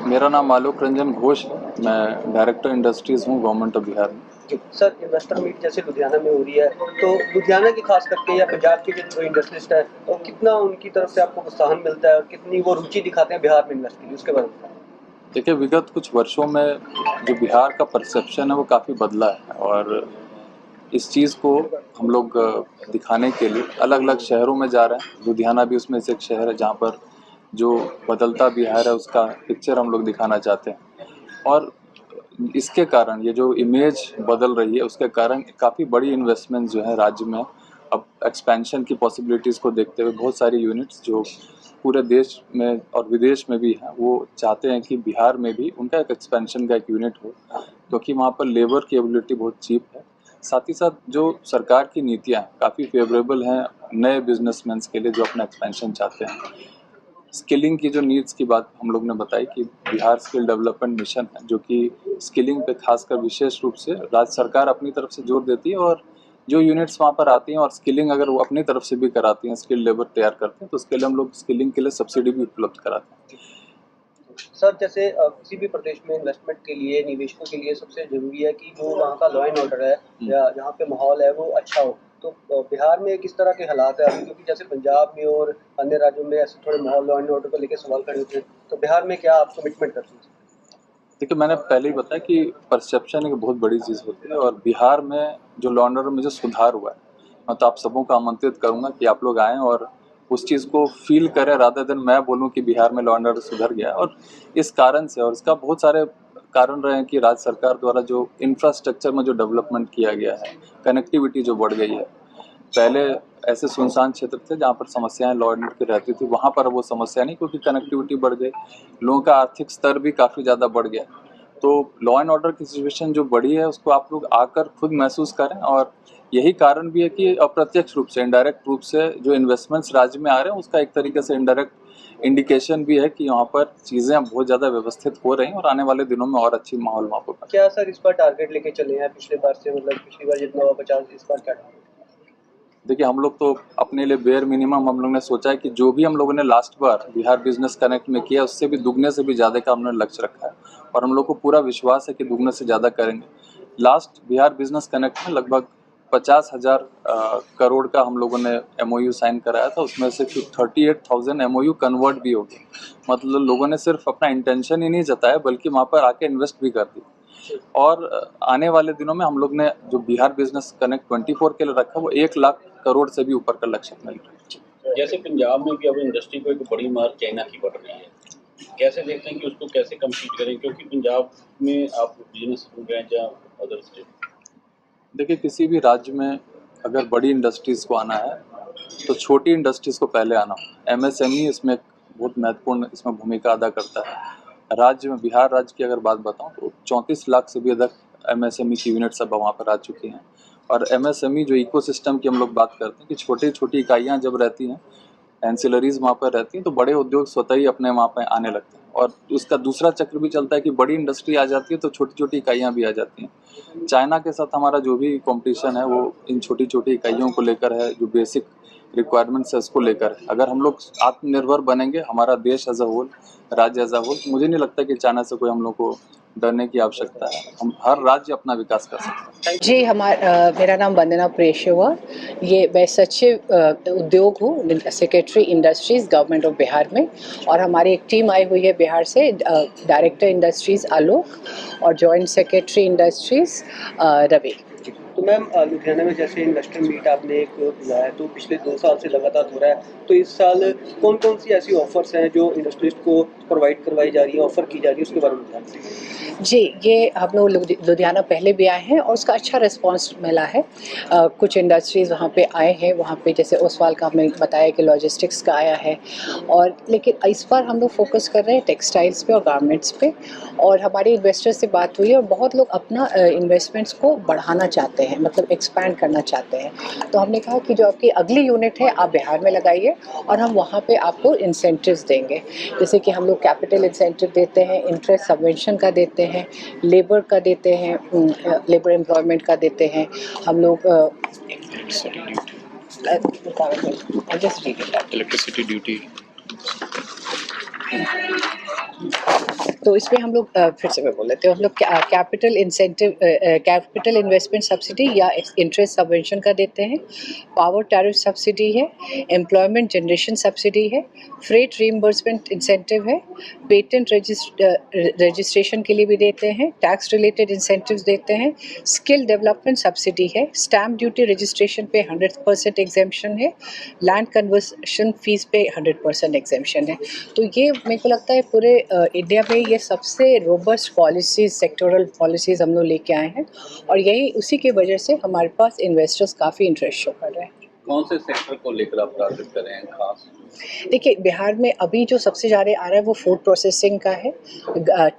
मेरा नाम आलोक रंजन घोष है। मैं डायरेक्टर इंडस्ट्रीज़ हूँ गवर्नमेंट ऑफ बिहार में। सर, इन्वेस्टर मीट जैसे लुधियाना में हो रही है, तो लुधियाना की खास करके या पंजाब के जो इंडस्ट्रिस्ट है, तो कितना उनकी तरफ से आपको प्रोत्साहन मिलता है और कितनी वो रुचि दिखाते हैं बिहार में इन्वेस्ट के लिए, उसके बारे में बताएं। देखिए, विगत कुछ वर्षों में जो बिहार का परसेप्शन है वो काफ़ी बदला है और इस चीज़ को हम लोग दिखाने के लिए अलग अलग शहरों में जा रहे हैं। लुधियाना भी उसमें से एक शहर है जहाँ पर जो बदलता बिहार है उसका पिक्चर हम लोग दिखाना चाहते हैं। और इसके कारण ये जो इमेज बदल रही है उसके कारण काफ़ी बड़ी इन्वेस्टमेंट जो है राज्य में अब एक्सपेंशन की पॉसिबिलिटीज़ को देखते हुए बहुत सारी यूनिट्स जो पूरे देश में और विदेश में भी हैं वो चाहते हैं कि बिहार में भी उनका एक एक्सपेंशन का एक यूनिट हो, क्योंकि वहाँ पर लेबर की एबिलिटी बहुत चीप है। साथ ही साथ जो सरकार की नीतियाँ काफ़ी फेवरेबल हैं नए बिजनेसमैन के लिए जो अपना एक्सपेंशन चाहते हैं। स्किलिंग की जो नीड्स की बात हम लोग ने बताई कि बिहार स्किल डेवलपमेंट मिशन है जो कि स्किलिंग पे खासकर विशेष रूप से राज्य सरकार अपनी तरफ से जोर देती है और जो यूनिट्स वहाँ पर आती हैं और स्किलिंग अगर वो अपनी तरफ से भी कराती हैं, स्किल लेबर तैयार करते हैं, तो उसके लिए हम लोग स्किलिंग के लिए सब्सिडी भी उपलब्ध कराते हैं। सर, जैसे किसी भी प्रदेश में इन्वेस्टमेंट के लिए, निवेशकों के लिए सबसे ज़रूरी है कि जो वहाँ का लॉ एंड ऑर्डर है या जहाँ पे माहौल है वो अच्छा हो। तो बिहार में किस तरह के हालात हैं अभी? क्योंकि जैसे पंजाब में और अन्य राज्यों में ऐसे थोड़े माहौल लॉ एंड ऑर्डर को लेके सवाल खड़े होते हैं, तो बिहार में क्या आप कमिटमेंट करते हैं? देखिए, मैंने पहले ही बताया कि परसेप्शन एक बहुत बड़ी चीज़ होती है और बिहार में जो लॉ एंड ऑर्डर में जो सुधार हुआ है, मैं तो आप सबों को आमंत्रित करूँगा कि आप लोग आएँ और उस चीज़ को फ़ील करें रादर देन मैं बोलूँ कि बिहार में लॉ एंड ऑर्डर सुधर गया है। और इस कारण से और इसका बहुत सारे कारण रहे हैं कि राज्य सरकार द्वारा जो इंफ्रास्ट्रक्चर में जो डेवलपमेंट किया गया है, कनेक्टिविटी जो बढ़ गई है। पहले ऐसे सुनसान क्षेत्र थे जहाँ पर समस्याएं लॉ एंड ऑर्डर की रहती थी, वहाँ पर वो समस्या नहीं, क्योंकि कनेक्टिविटी बढ़ गई, लोगों का आर्थिक स्तर भी काफ़ी ज़्यादा बढ़ गया। तो लॉ एंड ऑर्डर की सिचुएशन जो बड़ी है उसको आप लोग आकर खुद महसूस करें। और यही कारण भी है कि अप्रत्यक्ष रूप से, इनडायरेक्ट रूप से जो इन्वेस्टमेंट्स राज्य में आ रहे हैं उसका एक तरीके से इनडायरेक्ट इंडिकेशन भी है कि यहाँ पर चीज़ें बहुत ज़्यादा व्यवस्थित हो रही हैं और आने वाले दिनों में और अच्छी माहौल वहाँ पर। क्या सर इस बार टारगेट लेके चले हैं पिछले बार से, मतलब पिछली बार जितना हुआ 50, इस बार क्या टारगेट? देखिए, हम लोग तो अपने लिए बेयर मिनिमम हम लोग ने सोचा है कि जो भी हम लोगों ने लास्ट बार बिहार बिजनेस कनेक्ट में किया उससे भी दुगने से भी ज़्यादा का हमने लक्ष्य रखा है और हम लोग को पूरा विश्वास है कि दुगने से ज़्यादा करेंगे। लास्ट बिहार बिजनेस कनेक्ट में लगभग 50,000 करोड़ का हम लोगों ने MOU साइन कराया था, उसमें से 38,000 MOU कन्वर्ट भी हो गए। मतलब लोगों ने सिर्फ अपना इंटेंशन ही नहीं जताया बल्कि वहाँ पर आके इन्वेस्ट भी कर दी। और आने वाले दिनों में हम लोग ने जो बिहार बिजनेस कनेक्ट 24 के लिए रखा वो 1 लाख करोड़ से भी ऊपर का लक्ष्य मिल रहा है। जैसे पंजाब में भी अब इंडस्ट्री को एक बड़ी मार चाइना की पड़ रही है, कैसे देखते हैं कि उसको कैसे कम्पीट करें, क्योंकि पंजाब में आप बिजनेस हो गए या अदर स्टेट? देखिए, किसी भी राज्य में अगर बड़ी इंडस्ट्रीज़ को आना है तो छोटी इंडस्ट्रीज़ को पहले आना हो। MSME इसमें एक बहुत महत्वपूर्ण इसमें भूमिका अदा करता है। राज्य में, बिहार राज्य की अगर बात बताऊं तो 34 लाख से भी अधिक MSME की यूनिट्स अब वहाँ पर आ चुकी हैं। और MSME जो इकोसिस्टम की हम लोग बात करते हैं कि छोटी छोटी इकाइयाँ जब रहती हैं, एंसिलरीज वहाँ पर रहती हैं, तो बड़े उद्योग स्वतः ही अपने वहाँ पर आने लगते हैं। और उसका दूसरा चक्र भी चलता है कि बड़ी इंडस्ट्री आ जाती है तो छोटी छोटी इकाइयाँ भी आ जाती हैं। चाइना के साथ हमारा जो भी कंपटीशन है वो इन छोटी छोटी इकाइयों को लेकर है, जो बेसिक रिक्वायरमेंट्स है उसको लेकर है। अगर हम लोग आत्मनिर्भर बनेंगे, हमारा देश एज अ होल, राज्य एज अ होल, मुझे नहीं लगता कि चाइना से कोई हम लोग को डरने की आवश्यकता है। हम हर राज्य अपना विकास कर सकते हैं। जी, मेरा नाम वंदना प्रेशवा, ये मैं सचिव उद्योग हूँ, secretary industries government of Bihar में। और हमारी एक टीम आई हुई है बिहार से, डायरेक्टर इंडस्ट्रीज़ आलोक और जॉइंट सेक्रेटरी इंडस्ट्रीज़ रवि। तो मैम, लुधियाना में जैसे इन्वेस्टर मीट आपने एक बुलाया है, तो पिछले 2 साल से लगातार हो रहा है, तो इस साल कौन-कौन सी ऐसी ऑफ़र्स हैं जो इंडस्ट्रिस्ट को प्रोवाइड करवाई जा रही है, ऑफ़र की जा रही है, उसके बारे में बताएँ? जी, ये हम लोग लुधियाना पहले भी आए हैं और उसका अच्छा रिस्पांस मिला है। कुछ इंडस्ट्रीज़ वहाँ पे आए हैं, वहाँ पे जैसे ओसवाल का हमने बताया कि लॉजिस्टिक्स का आया है। और लेकिन इस बार हम लोग फोकस कर रहे हैं टेक्सटाइल्स पे और गारमेंट्स पे। और हमारे इन्वेस्टर्स से बात हुई है और बहुत लोग अपना इन्वेस्टमेंट्स को बढ़ाना चाहते हैं, मतलब एक्सपैंड करना चाहते हैं। तो हमने कहा कि जो आपकी अगली यूनिट है आप बिहार में लगाइए और हम वहाँ पे आपको इंसेंटिव्स देंगे। जैसे कि हम लोग कैपिटल इंसेंटिव देते हैं, इंटरेस्ट सबवेंशन का देते हैं, लेबर का देते हैं, लेबर एम्प्लॉयमेंट का देते हैं हम लोग। Electricity duty. तो इसमें हम लोग फिर से मैं बोल लेते हैं, हम लोग capital incentive, capital investment subsidy या इंटरेस्ट सबवेंशन का देते हैं, पावर टैरिफ सब्सिडी है, एम्प्लॉयमेंट जनरेशन सब्सिडी है, फ्रेट रीइंबर्समेंट इंसेंटिव है, पेटेंट रजिस्ट्रेशन के लिए भी देते हैं, टैक्स रिलेटेड इंसेंटिव्स देते हैं, स्किल डेवलपमेंट सब्सिडी है, स्टैम्प ड्यूटी रजिस्ट्रेशन पे 100% एग्जेम्पशन है, लैंड कन्वर्शन फीस पे 100% एग्जेम्पशन है। तो ये मेरे को लगता है पूरे इंडिया में ये सबसे रोबस्ट पॉलिसीज, सेक्टोरल पॉलिसीज़ हम लोग लेके आए हैं, और यही उसी की वजह से हमारे पास इन्वेस्टर्स काफ़ी इंटरेस्ट शो कर रहे हैं। कौन से सेक्टर को लेकर आप टारगेट कर रहे हैं खास? देखिए, बिहार में अभी जो सबसे ज़्यादा आ रहा है वो फूड प्रोसेसिंग का है,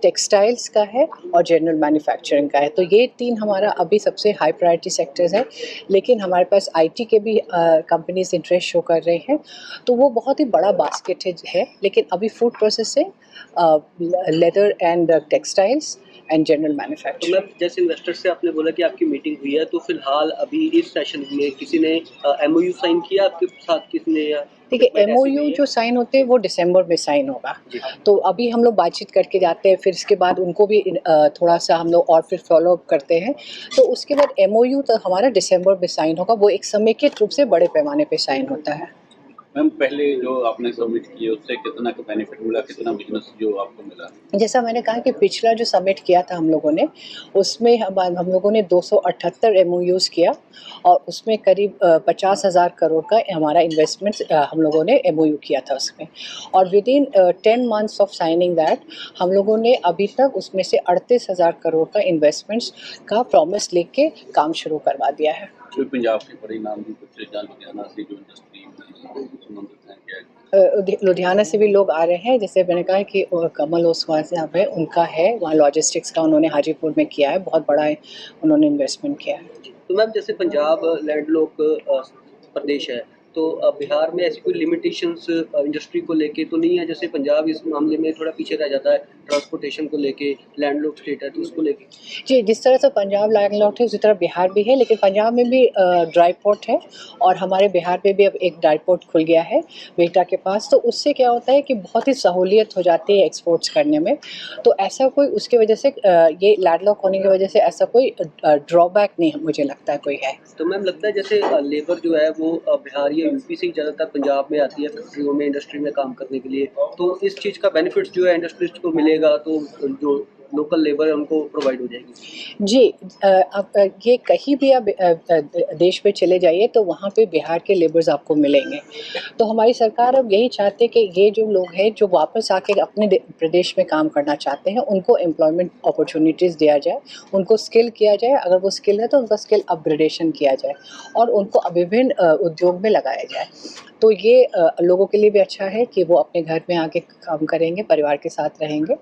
टेक्सटाइल्स का है और जनरल मैन्युफैक्चरिंग का है। तो ये 3 हमारा अभी सबसे हाई प्रायोरिटी सेक्टर्स है, लेकिन हमारे पास आईटी के भी कंपनीज इंटरेस्ट शो कर रहे हैं, तो वो बहुत ही बड़ा बास्केट है। लेकिन अभी food processing, leather and textiles and general तो मैन्युफैक्चरिंग। मैम, जैसे इन्वेस्टर से आपने बोला कि आपकी मीटिंग हुई है, तो फिलहाल अभी इस सेशन में किसी ने एमओयू साइन किया आपके साथ, किसने? या देखिए, commitment ऐसी एमओयू हुई है? जो साइन होते हैं वो दिसंबर में साइन होगा। जी। तो अभी हम लोग बातचीत करके जाते हैं, फिर इसके बाद उनको भी थोड़ा सा हम लोग और फिर फॉलो अप करते हैं। तो उसके बाद एमओयू तो हमारा दिसंबर में साइन होगा, वो एक समेकित रूप से बड़े पैमाने पे साइन होता है। मैम, पहले जो आपने सबमिट किए उससे कितना का बेनिफिट मिला, कितना बिजनेस जो आपको मिला? जैसा मैंने कहा कि पिछला जो सबमिट किया था हम लोगों ने, उसमें हम लोगों ने 278 एमओयूज़ किया, और उसमें करीब 50,000 करोड़ का हमारा इन्वेस्टमेंट हम लोगों ने एमओयू किया था उसमें। और within 10 months of signing that, हम लोगों ने अभी तक उसमें से 38,000 करोड़ का इन्वेस्टमेंट्स का प्रॉमिस लेके काम शुरू करवा दिया है। कोई पंजाब के परिणाम भी कुछ या लुधियाना से जो इंडस्ट्री में संबंधित हैं क्या? लुधियाना से भी लोग आ रहे हैं, जैसे मैंने कहा कि कमल ओसवाल साहब है, उनका है वहाँ लॉजिस्टिक्स का, उन्होंने हाजीपुर में किया है, बहुत बड़ा उन्होंने इन्वेस्टमेंट किया है। तो मैम, जैसे पंजाब लैंडलॉक प्रदेश है, तो बिहार में ऐसी कोई लिमिटेशंस इंडस्ट्री को लेके तो नहीं है? जैसे पंजाब इस मामले में थोड़ा पीछे रह जाता है, ट्रांसपोर्टेशन को लेके, लैंडलॉक स्टेट है तो उसको लेके। जी, जिस तरह से पंजाब लैंडलॉक्ड है उसी तरह बिहार भी है, लेकिन पंजाब में भी ड्राई पोर्ट है, और हमारे बिहार में भी अब एक ड्राई पोर्ट खुल गया है बेहटा के पास। तो उससे क्या होता है कि बहुत ही सहूलियत हो जाती है एक्सपोर्ट्स करने में। तो ऐसा कोई उसकी वजह से ये लैंडलॉक होने की वजह से ऐसा कोई ड्रॉबैक नहीं मुझे लगता है कोई है। तो मैम, लगता है जैसे लेबर जो है वो बिहार या यूपी से ही ज़्यादातर पंजाब में आती है फैक्ट्रियों में, इंडस्ट्री में काम करने के लिए, तो इस चीज़ का बेनिफिट्स जो है इंडस्ट्रिस्ट को मिलेगा, तो जो लोकल लेबर है उनको प्रोवाइड हो जाएगी। जी, अब ये कहीं भी आप देश में चले जाइए तो वहाँ पे बिहार के लेबर्स आपको मिलेंगे। तो हमारी सरकार अब यही चाहती है कि ये जो लोग हैं जो वापस आके अपने प्रदेश में काम करना चाहते हैं, उनको एम्प्लॉयमेंट अपॉर्चुनिटीज़ दिया जाए, उनको स्किल किया जाए, अगर वो स्किल है तो उनका स्किल अपग्रेडेशन किया जाए, और उनको विभिन्न उद्योग में लगाया जाए। तो ये लोगों के लिए भी अच्छा है कि वो अपने घर में आके काम करेंगे, परिवार के साथ रहेंगे,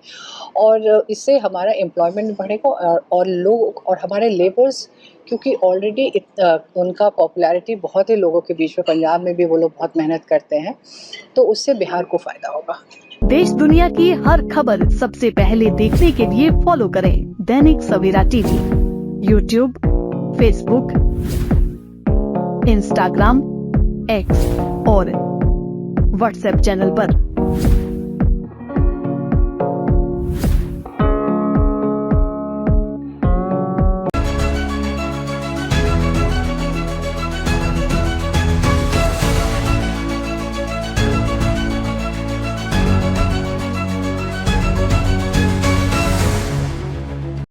और इससे हमारा एम्प्लॉयमेंट बढ़ेगा, और लोग और हमारे लेबर्स, क्योंकि ऑलरेडी उनका पॉपुलैरिटी बहुत ही लोगों के बीच में, पंजाब में भी वो लोग बहुत मेहनत करते हैं, तो उससे बिहार को फ़ायदा होगा। देश दुनिया की हर खबर सबसे पहले देखने के लिए फॉलो करें Dainik Savera TV, YouTube, Facebook, Instagram, X और व्हाट्सएप चैनल पर।